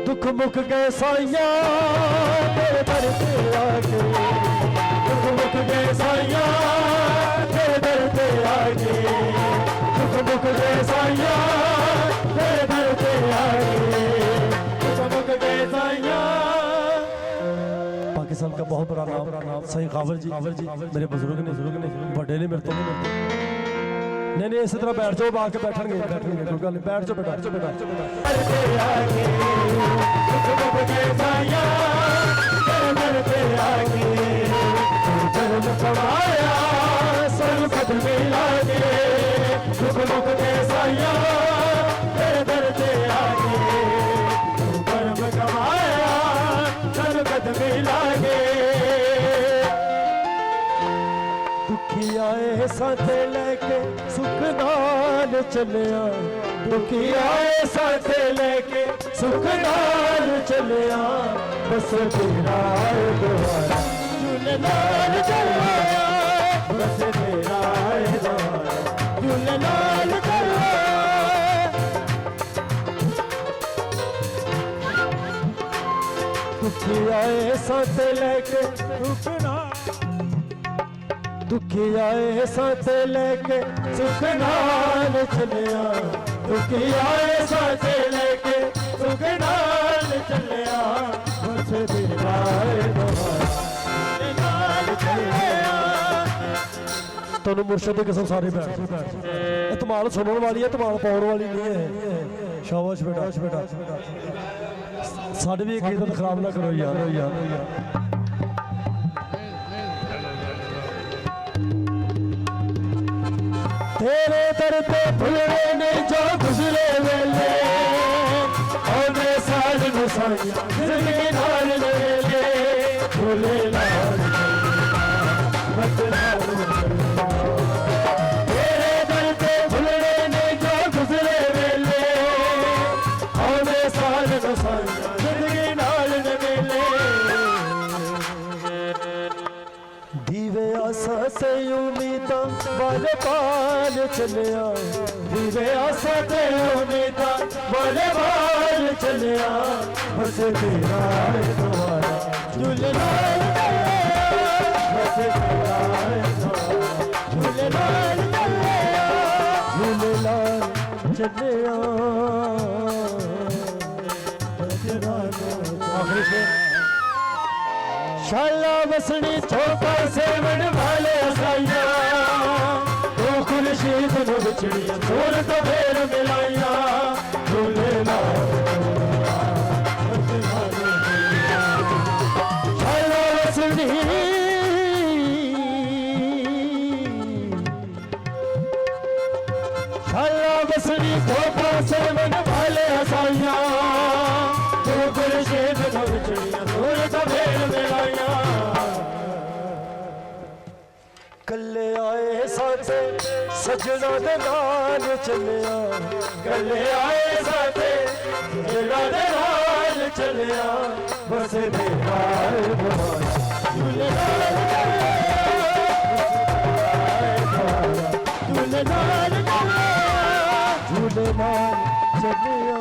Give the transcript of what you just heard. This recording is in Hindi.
दुख मुख गए साइया तेरे दर पे आके, दुख मुख गए साइया तेरे दर पे आके, दुख मुख गए साइया तेरे दर पे आके, दुख मुख गए साइया। पाकिस्तान का बहुत बड़ा नाम सही कावर जी मेरे बुजुर्ग ने बड़े ने मेरे तो नहीं इसी तरह बैठ जाओ, आके बैठेंगे कोई गल नहीं, बैठ जाओ बेटा दुखी आए साथे लेके सुख नाल चलिया, दुखी आए साथे लेके सुख नाल चलिया, बस तेरा द्वारा झूले नाल चलिया, बस तेरा द्वारा झूले नाल चलिया। दुखी आए साथे लेके सुख नाल, दुखी आए साथ लेके सुख नाल चलिया, दुखी आए साथ लेके सुख नाल चलिया, बस तेरा नाल चलिया। तुम मुर्शद की कसम सारे बैठ, तमाल सुनने वाली है, तमाल पाने वाली नहीं है। शाबाश बेटा साढ़े भी एक इज्जत खराब ना करो यार। तेरे दर पे भुलने नहीं जो गुजरे वेले, और मेरे साल गुसाइया जिंदगी नाल वेले, भूले नाल तेरे दर पे भुलने नहीं जो गुजरे वेले, और मेरे साल गुसाइया जिंदगी नाल वेले। दीवे आसा से उम्मीदा वाले बाल चलिया, दीवे आसा से उम्मीदा वाले बाल चलिया, बस तेरा द्वारा झूले नाल चलिया, बस तेरा द्वारा झूले नाल चलिया, झूले नाल चलिया। आखिरी शेर शाला बसनी छोटा सेवन वाले साइया, तो खुर्शीद नु बिछड़िया छोड़ तो फेर मिलाइया, झूले शाला बसनी शाला बसनी छोटा सेवन वाले साइया, तो खुर्शीद नु बिछड़िया छोड़ तो फेर मिलाइया। कल्ले आए साथे सजना दे नाल चलिया, कल्ले आए साथे सजना दे नाल चलिया, बस तेरा द्वारा झूले नाल चलिया, झूले नाल चलिया, झूले नाल चलिया।